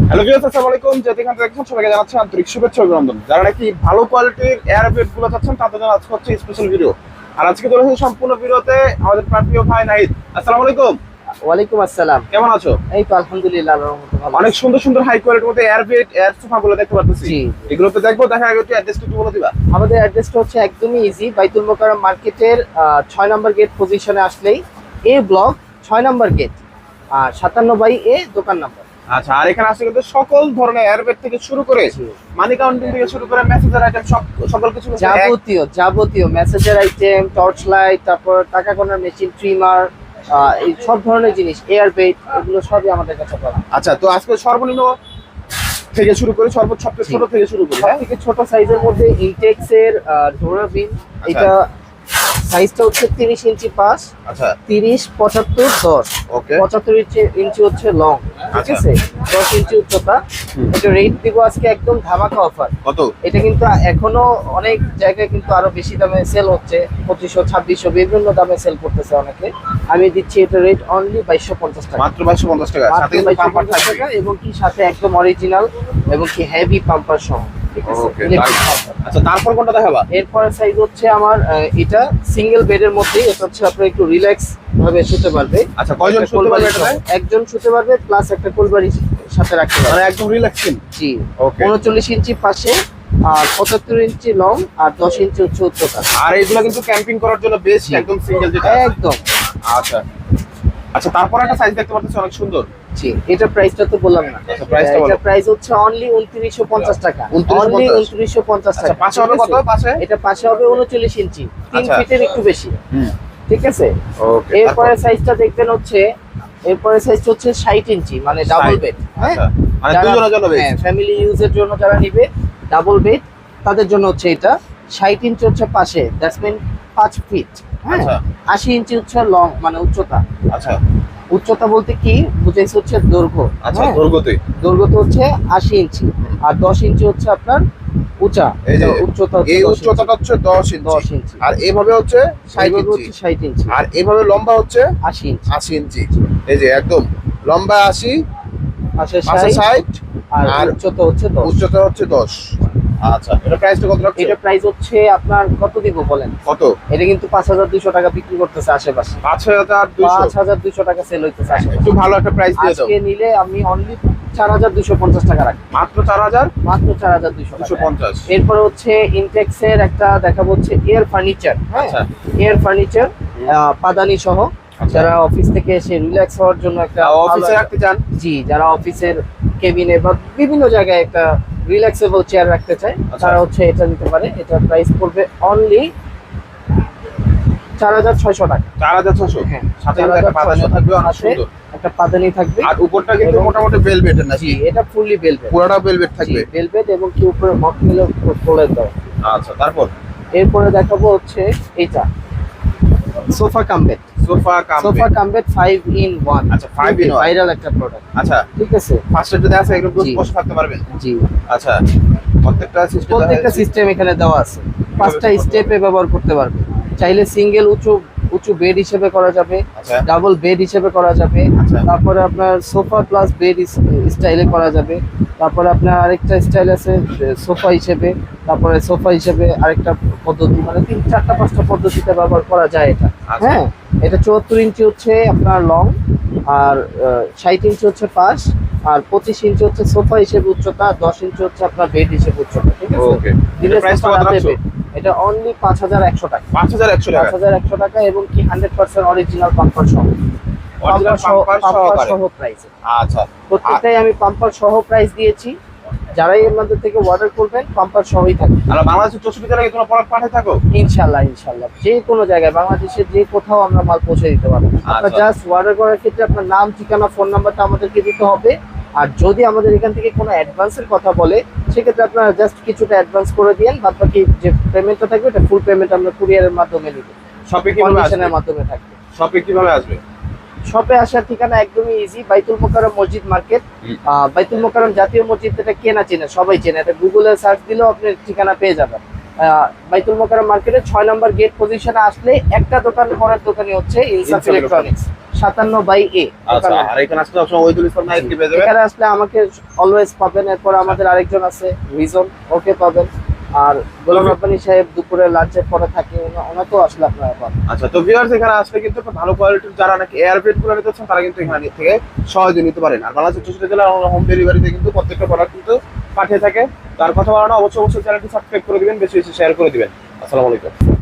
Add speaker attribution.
Speaker 1: Hello viewers, আসসালামু আলাইকুম। যেখান থেকে দেখছেন সবাইকে জানাচ্ছি আন্তরিক শুভেচ্ছা ও অভিনন্দন। যারা নাকি ভালো কোয়ালিটির এয়ারবেড গুলো চাচ্ছেন তাদের জন্য আজকে হচ্ছে স্পেশাল ভিডিও। আর আজকে চলে এসেছি সম্পূর্ণ ভিডিওতে আমাদের প্রিয় ভাই নাহিদ। আসসালামু আলাইকুম।
Speaker 2: ওয়ালাইকুম আসসালাম।
Speaker 1: কেমন আছো?
Speaker 2: এই তো আলহামদুলিল্লাহ, আল্লাহর রহমতে ভালো।
Speaker 1: অনেক সুন্দর সুন্দর হাই কোয়ালিটির মধ্যে এয়ারবেড এয়ার সোফা গুলো দেখতে পাচ্ছি। এগুলো তো দেখবো, দেখা আগে একটু অ্যাড্রেসটা একটু বলে দিবা।
Speaker 2: আমাদের অ্যাড্রেসটা হচ্ছে একদমই ইজি, বাইতুল মোকাররম মার্কেটের 6 নম্বর গেট পজিশনে আসলেই এ ব্লক 6 নম্বর গেট আর 57/A দোকান নাম্বার।
Speaker 1: আচ্ছা, আর এখানে আসলে কিন্তু সকল ধরনের এয়ারবেড থেকে শুরু করে মানি কাউন্টিং থেকে শুরু করে মেসেঞ্জার আইটেম সকল কিছু
Speaker 2: যাবতীয় মেসেঞ্জার আইটেম, টর্চ লাইট, তারপর টাকা গোনার মেশিন, ট্রিমার, এই সব ধরনের জিনিস, এয়ারবেড, এগুলো সবই আমাদের কাছে পাওয়া।
Speaker 1: আচ্ছা, তো আজকে সর্বনিম্ন থেকে শুরু করে সর্বোচ্চ সবচেয়ে ছোট থেকে শুরু করি।
Speaker 2: থেকে ছোট সাইজের মধ্যে ইনটেক্স এর ডোরাবিন, এটা সাইজটা হচ্ছে 30 ইঞ্চি পাস।
Speaker 1: আচ্ছা,
Speaker 2: 30, 75, 10।
Speaker 1: ওকে,
Speaker 2: 75 ইঞ্চি হচ্ছে লং, ঠিক আছে, 10 ইঞ্চি উচ্চতা। এটা রেট দিব আজকে একদম ধামাকা অফার।
Speaker 1: কত?
Speaker 2: এটা কিন্তু এখনো অনেক জায়গায় কিন্তু আরো বেশি দামে সেল হচ্ছে, 2500, 2600 বিভিন্ন দামে সেল করতেছে অনেকে। আমি দিচ্ছি এটা রেট অনলি 2250 টাকা,
Speaker 1: মাত্র 2250 টাকা। সাথে কিন্তু পাম্পার থাকবে
Speaker 2: এবং কি সাথে একদম অরিজিনাল এবং কি হেভি পাম্পার সহ।
Speaker 1: আচ্ছা, তারপর কোনটা দেখাবা?
Speaker 2: এরপর সাইজ হচ্ছে আমার এটা সিঙ্গেল বেডের মধ্যে, এটা হচ্ছে আপনি একটু রিল্যাক্স ভাবে শুতে পারবে।
Speaker 1: আচ্ছা, কয়জন শুতে পারবে এটাতে?
Speaker 2: একজন শুতে পারবে, প্লাস একটা কোলবাড়ি সাথে রাখতে পারবে,
Speaker 1: মানে একদম রিল্যাক্সিং।
Speaker 2: জি,
Speaker 1: ওকে।
Speaker 2: 39 ইঞ্চি পাশে আর 75 ইঞ্চি লং আর 10 ইঞ্চি উচ্চতা।
Speaker 1: আর এগুলো কিন্তু ক্যাম্পিং করার জন্য বেস্ট, একদম সিঙ্গেল যেটা।
Speaker 2: একদম।
Speaker 1: আচ্ছা আচ্ছা, তারপর একটা সাইজ দেখতে পাচ্ছি অনেক সুন্দর।
Speaker 2: জি, এটা প্রাইসটা তো বললাম না।
Speaker 1: আচ্ছা, প্রাইসটা বলো।
Speaker 2: এটা প্রাইস হচ্ছে অনলি 2950 টাকা। অনলি 2950
Speaker 1: আচ্ছা,
Speaker 2: টাকা।
Speaker 1: পাশে হবে কত? পাশে
Speaker 2: এটা পাশে হবে 39 ইঞ্চি, 3
Speaker 1: আচ্ছা,
Speaker 2: ফিটের একটু বেশি। ঠিক আছে।
Speaker 1: ওকে।
Speaker 2: এরপরে সাইজটা দেখবেন হচ্ছে, এরপরে সাইজ হচ্ছে 60 ইঞ্চি, মানে ডাবল বেড। হ্যাঁ,
Speaker 1: মানে দুজনের জন্য বেস্ট।
Speaker 2: হ্যাঁ, ফ্যামিলি ইউজের জন্য যারা নিবে ডাবল বেড তাদের জন্য হচ্ছে এটা। 60 ইঞ্চি হচ্ছে পাশে, দ্যাটস মিন 5 ফিট। হ্যাঁ, 80 ইঞ্চি হচ্ছে লং, মানে উচ্চতা।
Speaker 1: আচ্ছা,
Speaker 2: উচ্চতা বলতে কি বুঝাইছে হচ্ছে দৈর্ঘ্য।
Speaker 1: আচ্ছা, দৈর্ঘ্যতে
Speaker 2: হচ্ছে 80 ইঞ্চি আর 10 ইঞ্চি হচ্ছে আপনার উচ্চতা।
Speaker 1: এই উচ্চতাটা হচ্ছে 10 ইঞ্চি, আর এইভাবে হচ্ছে
Speaker 2: 60 ইঞ্চি,
Speaker 1: আর এইভাবে লম্বা হচ্ছে
Speaker 2: 80
Speaker 1: ইঞ্চি। এই যে একদম লম্বা 80,
Speaker 2: পাশে
Speaker 1: 60
Speaker 2: আর উচ্চতা হচ্ছে
Speaker 1: 10। আচ্ছা, এটা প্রাইসটা কত রাখছো?
Speaker 2: এটা প্রাইস হচ্ছে আপনার কত দিব বলেন?
Speaker 1: কত?
Speaker 2: এটা কিন্তু 5200 টাকা বিক্রি করতেছে আশেপাশে। 5200 টাকা সেল হইতেছে আশেপাশে।
Speaker 1: একটু ভালো একটা প্রাইস দিয়ে দাও।
Speaker 2: আজকে নিলে আমি অনলি 4250 টাকা রাখি।
Speaker 1: মাত্র
Speaker 2: 4250। এরপরে হচ্ছে ইনটেক্স এর একটা দেখাবো, হচ্ছে এয়ার ফার্নিচার। হ্যাঁ, এয়ার ফার্নিচার পাদানি সহ, যারা অফিস থেকে এসে রিল্যাক্স হওয়ার জন্য একটা
Speaker 1: অফিসে রাখতে চান।
Speaker 2: জি, যারা অফিসের কেবিনে বা বিভিন্ন জায়গায় একটা রিল্যাক্সেবল চেয়ার রাখতে চায়, তারা হচ্ছে এটা নিতে পারে। এটা প্রাইস পড়বে অনলি 4600 টাকা।
Speaker 1: 4600।
Speaker 2: হ্যাঁ,
Speaker 1: সাথে একটা পাদানি থাকবে, অনেক সুন্দর
Speaker 2: একটা পাদানি থাকবে।
Speaker 1: আর উপরটা কিন্তু মোটামুটি ভেলভেটের না?
Speaker 2: জি, এটা ফুললি ভেলভেট,
Speaker 1: পুরোটা ভেলভেট থাকবে।
Speaker 2: ভেলভেট এবং কি উপরে মকমিল করে দাও।
Speaker 1: আচ্ছা, তারপর
Speaker 2: এরপরে দেখাবো হচ্ছে এটা sofa cum bed.
Speaker 1: Sofa cum bed
Speaker 2: 5 in 1।
Speaker 1: আচ্ছা, 5 in 1
Speaker 2: ভাইরাল একটা প্রোডাক্ট।
Speaker 1: আচ্ছা,
Speaker 2: ঠিক আছে।
Speaker 1: ফার্স্ট এটাতে আছে একদম বসে থাকতে পারবেন।
Speaker 2: জি,
Speaker 1: আচ্ছা,
Speaker 2: প্রত্যেকটা সিস্টেম এখানে দেওয়া আছে। 5টা স্টেপে ব্যবহার করতে পারবে। চাইলে সিঙ্গেল উঁচু বেড হিসেবে করা যাবে, ডাবল বেড হিসেবে করা যাবে, তারপরে আপনার সোফা প্লাস বেড স্টাইলে করা যাবে, তারপরে আপনার আরেকটা স্টাইল আছে সোফা হিসেবে, তারপরে সোফা হিসেবে আরেকটা পদ্ধতি, মানে 3, 4, 5টা পদ্ধতিতে ব্যবহার করা যায় এটা। হ্যাঁ, এটা 74 ইঞ্চি হচ্ছে আপনার লং আর 60 ইঞ্চি হচ্ছে পাশ আর 25 ইঞ্চি হচ্ছে সোফা হিসেবে উচ্চতা, 10 ইঞ্চি হচ্ছে আপনার বেড হিসেবে উচ্চতা। ঠিক আছে।
Speaker 1: ওকে,
Speaker 2: দিলে এটা অনলি 5100 টাকা। 5100 টাকা এবং কি 100% অরিজিনাল পাম্পার সহ। প্রাইস।
Speaker 1: আচ্ছা,
Speaker 2: প্রত্যেকটাই আমি পাম্পার সহ প্রাইস দিয়েছি। যারাই আমাদের থেকে অর্ডার করবেন পাম্পার সহই থাকবে।
Speaker 1: আর বাংলাদেশের 64 জেলায় তোমরা প্রোডাক্ট পাঠিয়ে থাকো?
Speaker 2: ইনশাআল্লাহ যে কোনো জায়গায় বাংলাদেশের যে কোথাও আমরা মাল পৌঁছে দিতে পারবো। আপনার জাস্ট অর্ডার করার ক্ষেত্রে আপনার নাম, ঠিকানা, ফোন নাম্বারটা আমাদেরকে দিতে হবে। আর যদি আমাদের এখান থেকে কোনো অ্যাডভান্সের কথা বলে, সেক্ষেত্রে আপনারা জাস্ট কিছুটা অ্যাডভান্স করে দিয়েন, বাদ বাকি যে পেমেন্টটা থাকবে এটা ফুল পেমেন্ট আমরা কুরিয়ারের মাধ্যমে দিব।
Speaker 1: শপে কিভাবে আসবে?
Speaker 2: মাধ্যমে থাকবে।
Speaker 1: শপে কিভাবে আসবে?
Speaker 2: শপে আসার ঠিকানা একদমই ইজি, বাইতুল মোকাররম মসজিদ মার্কেট। বাইতুল মোকাররম জাতীয় মসজিদ, এটা কেনা চেনে, সবাই চেনে, এটা গুগলে সার্চ দিলেও আপনি ঠিকানা পেয়ে যাবেন। বাইতুল মোকাররম মার্কেটের 6 নম্বর গেট পজিশনে আসলে একটা দোকান পরের দোকানই হচ্ছে ইনসাফ ইলেকট্রনিক্স। 57/A।
Speaker 1: আচ্ছা, আর এখানে আসলে সবসময় ওইদুল ইসলাম নাহিদকে পেয়ে যাবেন।
Speaker 2: এখানে আসলে আমাকে অলওয়েজ পাবেন। এরপর আমাদের আরেকজন আছে রিজন, ওকে পাবেন। আর গোলাম রব্বানী সাহেব দুপুরে লাঞ্চের পরে থাকে, ওনাকেও আসলে আপনারা পাবেন।
Speaker 1: আচ্ছা, তো ভিউয়ার্স এখানে আসলে কিন্তু একটা ভালো কোয়ালিটির যারা নাকি এয়ারপেড গুলো নিতে চাচ্ছেন তারা কিন্তু এখানে থেকে সহজে নিতে পারেন। আর বাংলাদেশের 64 জেলার হোম ডেলিভারিতে কিন্তু প্রত্যেকটা প্রোডাক্ট কিন্তু পাঠিয়ে থাকে। তার কথা বলানো অবশ্যই চ্যানেলটি সাবস্ক্রাইব করে দিবেন, বেশি বেশি শেয়ার করে দিবেন। আসসালামু আলাইকুম।